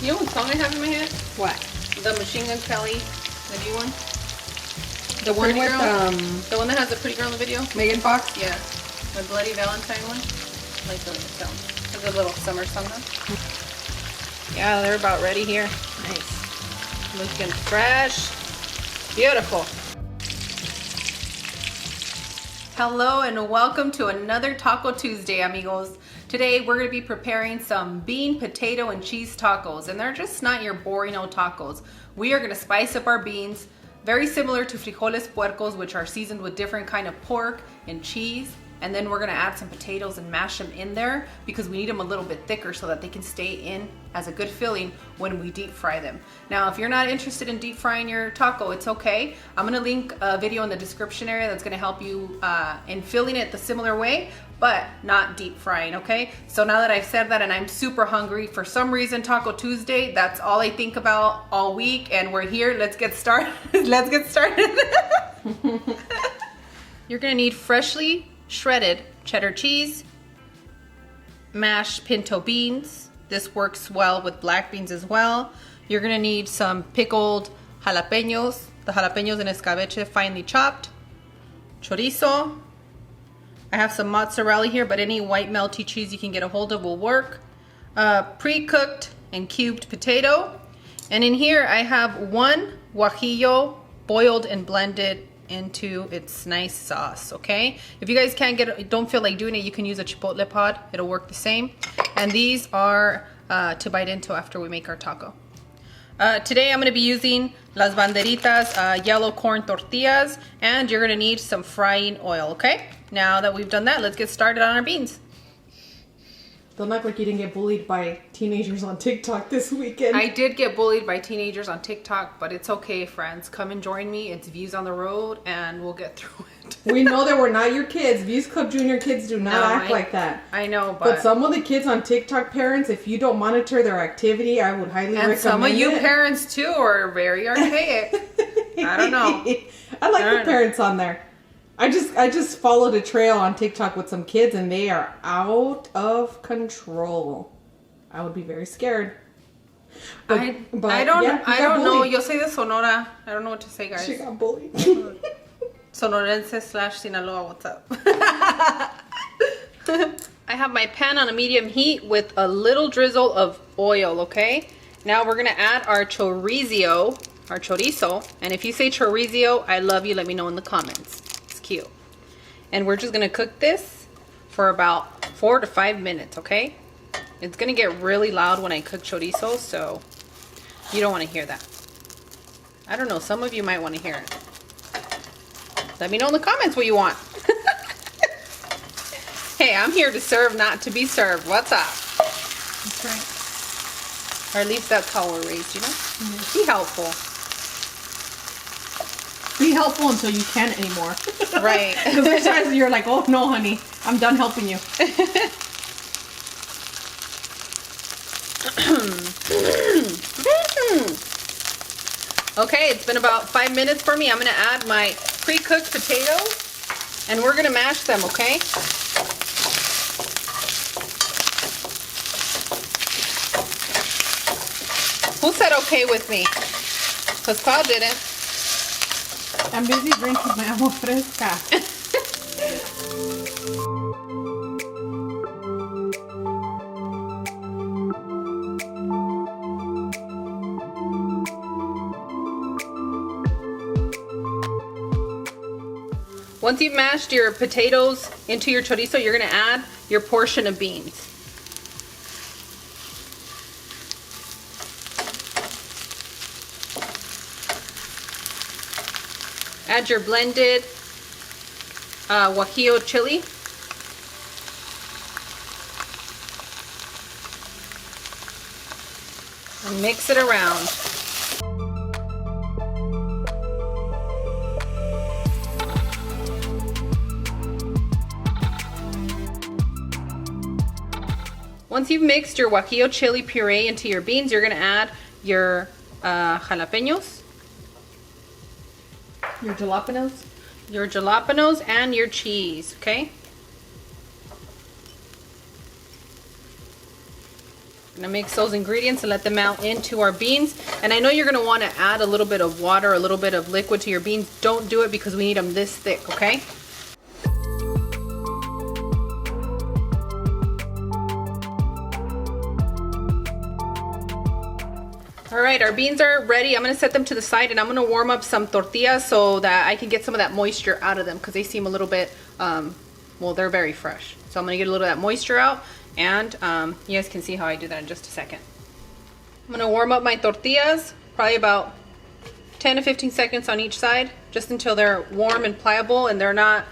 You know what song I have in my head? What? The Machine Gun Kelly, the new one. The one with The one that has the pretty girl in the video. Megan Fox? Yeah, the Bloody Valentine one. I like the song. It's a good little summer song though. Yeah, they're about ready here. Nice. Looking fresh. Beautiful. Hello and welcome to another Taco Tuesday, amigos. Today we're going to be preparing some bean, potato, and cheese tacos, and they're just not your boring old tacos. We are going to spice up our beans, very similar to frijoles puercos, which are seasoned with different kind of pork and cheese. And then we're gonna add some potatoes and mash them in there because we need them a little bit thicker so that they can stay in as a good filling when we deep fry them. Now, if you're not interested in deep frying your taco, it's okay. I'm gonna link a video in the description area that's gonna help you in filling it the similar way, but not deep frying, okay? So now that I've said that and I'm super hungry, for some reason Taco Tuesday, that's all I think about all week, and we're here. Let's get started. Let's get started. You're gonna need freshly shredded cheddar cheese, mashed pinto beans. This works well with black beans as well. You're gonna need some pickled jalapeños, the jalapeños in escabeche finely chopped, chorizo. I have some mozzarella here, but any white melty cheese you can get a hold of will work. Pre-cooked and cubed potato. And in here I have one guajillo boiled and blended into its nice sauce, okay? If you guys don't feel like doing it, you can use a chipotle pod. It'll work the same. And these are to bite into after we make our taco. Today I'm gonna be using las banderitas yellow corn tortillas, and you're gonna need some frying oil, okay? Now that we've done that, let's get started on our beans. Don't act like you didn't get bullied by teenagers on TikTok this weekend. I did get bullied by teenagers on TikTok, but it's okay, friends. Come and join me. It's Views on the Road, and we'll get through it. We know that we're not your kids. Views Club Junior kids do not act like that. I know, but some of the kids on TikTok, parents, if you don't monitor their activity, I would highly recommend it. And some of you parents, too, are very archaic. I don't know. I like the parents on there. I just followed a trail on TikTok with some kids, and they are out of control. I would be very scared. But, I don't know. Yo soy de Sonora. I don't know what to say, guys. She got bullied. Sonorense / Sinaloa, what's up? I have my pan on a medium heat with a little drizzle of oil, okay? Now we're gonna add our chorizo, and if you say chorizo, I love you. Let me know in the comments. Cute. And we're just gonna cook this for about 4 to 5 minutes, okay? It's gonna get really loud when I cook chorizo, so you don't want to hear that. I don't know, some of you might want to hear it. Let me know in the comments what you want. Hey, I'm here to serve, not to be served. What's up? That's right. Or at least that's how we're raised, you know? Mm-hmm. Be helpful. Be helpful until you can't anymore. Right. Because there's times you're like, oh no, honey, I'm done helping you. Okay, it's been about 5 minutes for me. I'm gonna add my pre-cooked potatoes, and we're gonna mash them, okay? Who said okay with me? Because Paul didn't. I'm busy drinking my agua fresca. Once you've mashed your potatoes into your chorizo, you're gonna add your portion of beans. Add your blended guajillo chili. And mix it around. Once you've mixed your guajillo chili puree into your beans, you're gonna add your jalapeños. Your jalapenos? Your jalapenos and your cheese, okay? Gonna mix those ingredients and let them melt into our beans. And I know you're gonna wanna add a little bit of water, a little bit of liquid to your beans. Don't do it because we need them this thick, okay? All right, our beans are ready. I'm gonna set them to the side and I'm gonna warm up some tortillas so that I can get some of that moisture out of them because they seem a little bit, well, they're very fresh. So I'm gonna get a little of that moisture out. And you guys can see how I do that in just a second. I'm gonna warm up my tortillas, probably about 10 to 15 seconds on each side, just until they're warm and pliable and they're not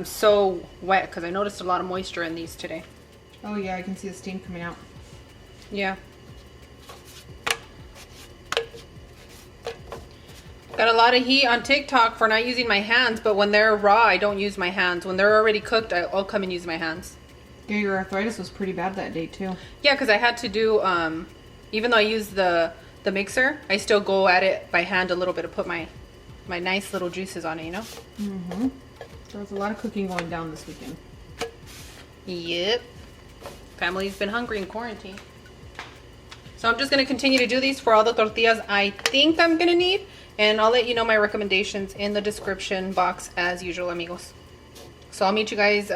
so wet, because I noticed a lot of moisture in these today. Oh yeah, I can see the steam coming out. Yeah. Got a lot of heat on TikTok for not using my hands, but when they're raw, I don't use my hands. When they're already cooked, I'll come and use my hands. Yeah, your arthritis was pretty bad that day too. Yeah, because I had to do, even though I used the mixer, I still go at it by hand a little bit to put my nice little juices on it, you know? Mm-hmm. There was a lot of cooking going down this weekend. Yep. Family's been hungry in quarantine. So I'm just going to continue to do these for all the tortillas I think I'm going to need. And I'll let you know my recommendations in the description box as usual, amigos. So I'll meet you guys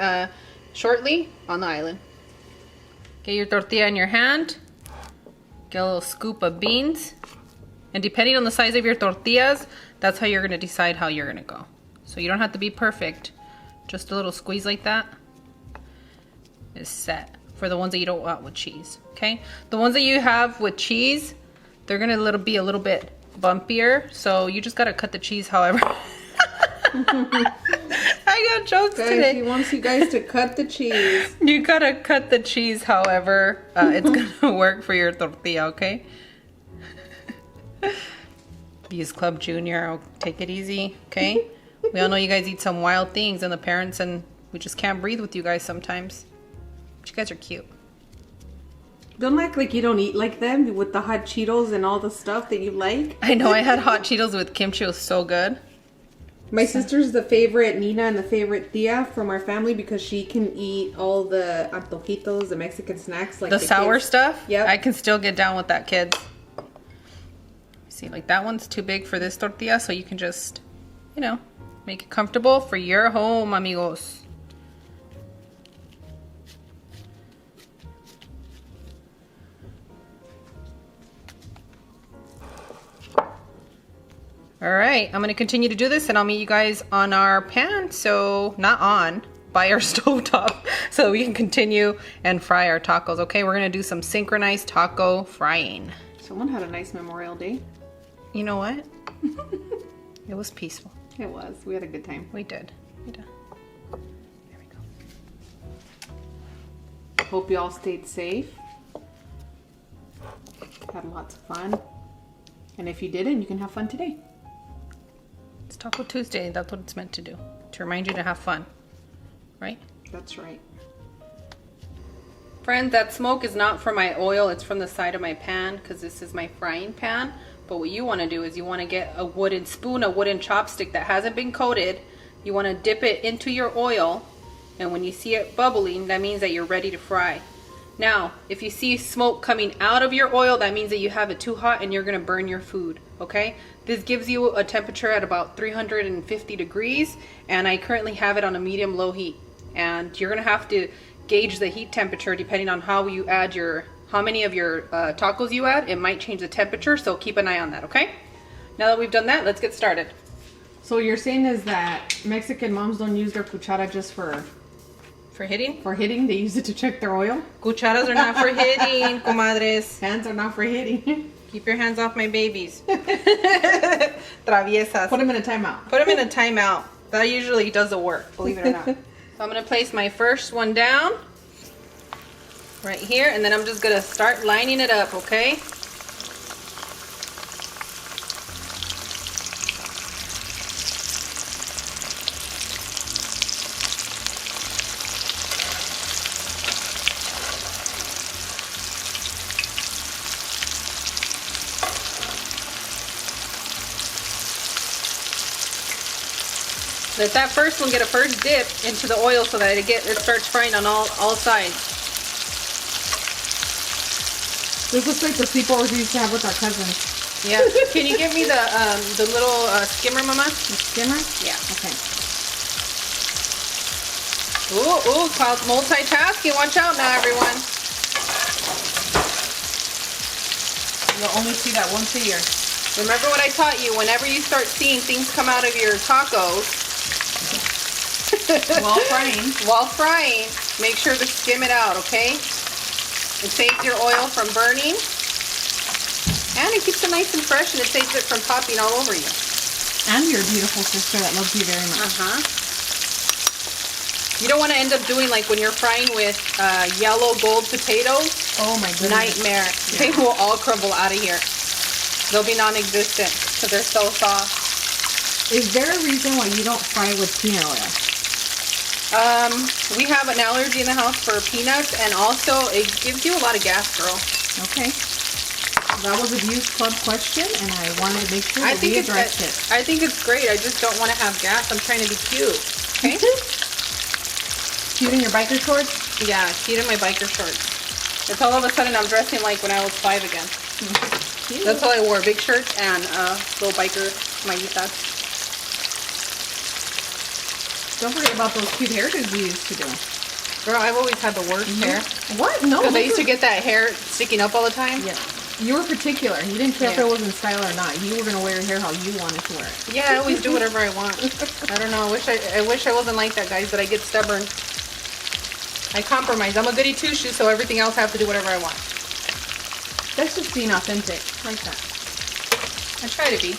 shortly on the island. Get your tortilla in your hand. Get a little scoop of beans. And depending on the size of your tortillas, that's how you're going to decide how you're going to go. So you don't have to be perfect. Just a little squeeze like that is set for the ones that you don't want with cheese. Okay? The ones that you have with cheese, they're going to be a little bit bumpier. So you just got to cut the cheese however. I got jokes today. He wants you guys to cut the cheese. You gotta cut the cheese however it's gonna work for your tortilla, okay? Use Club Junior, I'll take it easy, okay? We all know you guys eat some wild things and the parents, and we just can't breathe with you guys sometimes. But you guys are cute. Don't act like you don't eat like them with the hot Cheetos and all the stuff that you like. I know, I had hot Cheetos with kimchi, it was so good. My sister's the favorite Nina and the favorite Tia from our family because she can eat all the antojitos, the Mexican snacks. Like the sour kids. stuff? Yep. I can still get down with that, kids. See, like that one's too big for this tortilla, so you can just, you know, make it comfortable for your home, amigos. All right, I'm gonna continue to do this and I'll meet you guys on our pan. So, not on, by our stovetop, so we can continue and fry our tacos, okay? We're gonna do some synchronized taco frying. Someone had a nice Memorial Day. You know what? It was peaceful. It was. We had a good time. We did. We did. There we go. Hope you all stayed safe. Had lots of fun. And if you didn't, you can have fun today. It's Taco Tuesday. That's what it's meant to do. To remind you to have fun. Right? That's right. Friends, that smoke is not from my oil. It's from the side of my pan because this is my frying pan. But what you want to do is you want to get a wooden spoon, a wooden chopstick that hasn't been coated. You want to dip it into your oil. And when you see it bubbling, that means that you're ready to fry. Now, if you see smoke coming out of your oil, that means that you have it too hot and you're going to burn your food, okay? This gives you a temperature at about 350 degrees, and I currently have it on a medium-low heat. And you're going to have to gauge the heat temperature depending on how you add how many of your tacos you add. It might change the temperature, so keep an eye on that, okay? Now that we've done that, let's get started. So what you're saying is that Mexican moms don't use their cuchara just for hitting? For hitting, they use it to check their oil. Cucharas are not for hitting, comadres. Hands are not for hitting. Keep your hands off my babies. Traviesas. Put them in a timeout. Put them in a timeout. That usually does the work, believe it or not. So I'm going to place my first one down right here, and then I'm just going to start lining it up, okay? Let that first one get a first dip into the oil so that it starts frying on all sides. This looks like the sleepovers we used to have with our cousins. Yeah. Can you give me the little skimmer, Mama? The skimmer? Yeah. Okay. Ooh, Cloud's multitasking. Watch out now, everyone. You'll only see that once a year. Remember what I taught you. Whenever you start seeing things come out of your tacos, while frying, make sure to skim it out, okay? It saves your oil from burning, and it keeps it nice and fresh, and it saves it from popping all over you. And your beautiful sister that loves you very much. You don't want to end up doing like when you're frying with yellow gold potatoes. Oh my goodness. Nightmare. Yeah. They will all crumble out of here. They'll be non-existent because they're so soft. Is there a reason why you don't fry with peanut oil? We have an allergy in the house for peanuts, and also it gives you a lot of gas, girl. Okay. That was a Views Club question, and I wanted to make sure that we addressed it. I think it's great. I just don't want to have gas. I'm trying to be cute. Okay? Cute in your biker shorts? Yeah, cute in my biker shorts. It's all of a sudden I'm dressing like when I was 5 again. Cute. That's all I wore. Big shirts and little biker mallitas. Don't forget about those cute hairdos you used to do. Girl, I've always had the worst hair. What? No. Because I used to get that hair sticking up all the time. Yeah. You were particular. You didn't care if it was in style or not. You were going to wear your hair how you wanted to wear it. Yeah, I always do whatever I want. I don't know. I wish I wasn't like that, guys, but I get stubborn. I compromise. I'm a goody two-shoes, so everything else I have to do whatever I want. That's just being authentic. Like that. I try to be.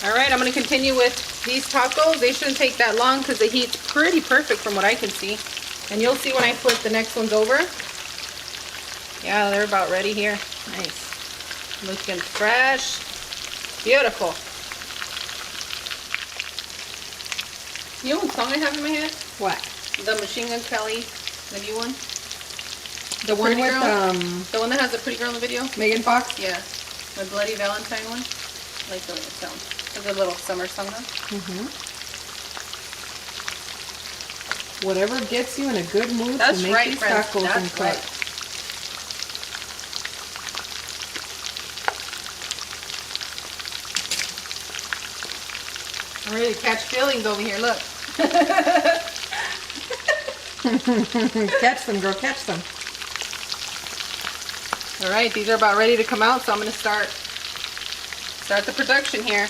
All right, I'm going to continue with these tacos. They shouldn't take that long because the heat's pretty perfect from what I can see. And you'll see when I flip the next ones over. Yeah, they're about ready here. Nice. Looking fresh. Beautiful. You know what song I have in my head? What? The Machine Gun Kelly, the new one. The one with the one that has the pretty girl in the video. Megan Fox? Yeah, the Bloody Valentine one. I like the way it sounds. It's a little summer song though. Whatever gets you in a good mood to make these tacos and cook. I'm ready to catch feelings over here, look. Catch them, girl, catch them. All right, these are about ready to come out, so I'm going to start the production here.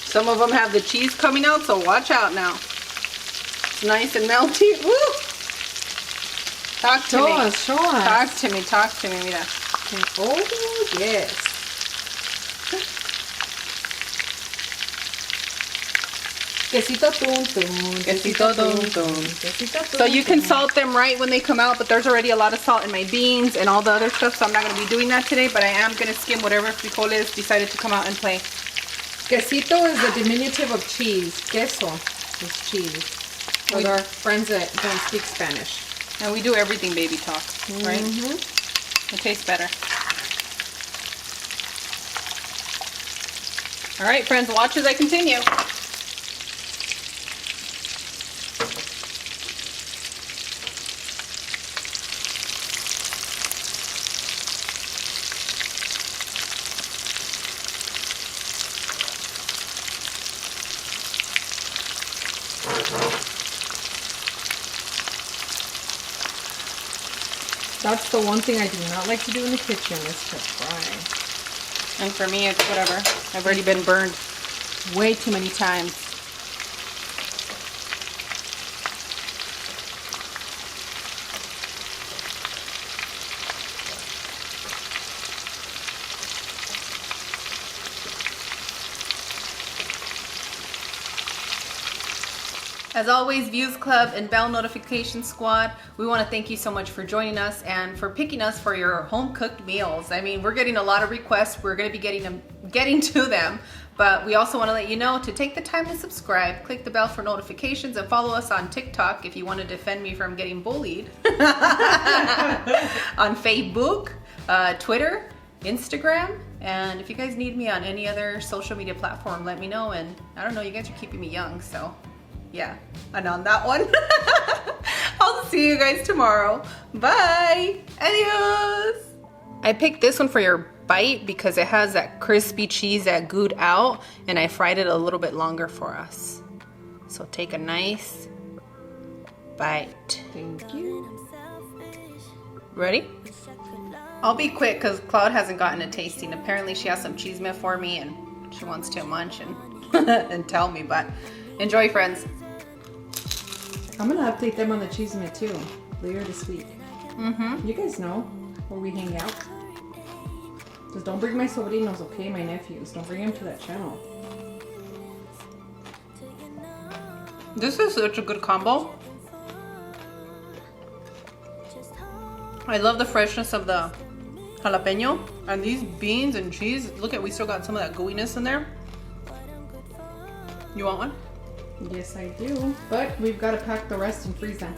Some of them have the cheese coming out, so watch out now. It's nice and melty. Woo! Talk to me. Show us. Talk to me, mira. Oh, yes. Quesito tum tum. Quesito tum tum. So you can salt them right when they come out, but there's already a lot of salt in my beans and all the other stuff, so I'm not going to be doing that today, but I am going to skim whatever frijoles decided to come out and play. Quesito is the diminutive of cheese. Queso is cheese. With our friends that don't speak Spanish. And we do everything baby talk, right? It tastes better. All right, friends, watch as I continue. That's the one thing I do not like to do in the kitchen is to fry. And for me, it's whatever. I've already been burned way too many times. As always, Views Club and Bell Notification Squad, we want to thank you so much for joining us and for picking us for your home-cooked meals. I mean, we're getting a lot of requests. We're going to be getting to them, but we also want to let you know to take the time to subscribe, click the bell for notifications, and follow us on TikTok if you want to defend me from getting bullied. On Facebook, Twitter, Instagram. And if you guys need me on any other social media platform, let me know. And I don't know, you guys are keeping me young, so yeah. And on that one, I'll see you guys tomorrow. Bye. Adios. I picked this one for your bite because it has that crispy cheese that gooed out, and I fried it a little bit longer for us. So take a nice bite. Thank you. Ready? I'll be quick because Cloud hasn't gotten a tasting. Apparently she has some cheese mitt for me and she wants to munch and, and tell me, but enjoy, friends. I'm gonna update them on the cheese mitt too later this week. Mm-hmm. You guys know where we hang out. Just don't bring my sobrinos, okay? My nephews. Don't bring them to that channel. This is such a good combo. I love the freshness of the jalapeno and these beans and cheese. Look at, we still got some of that gooiness in there. You want one? Yes, I do. But we've got to pack the rest and freeze them.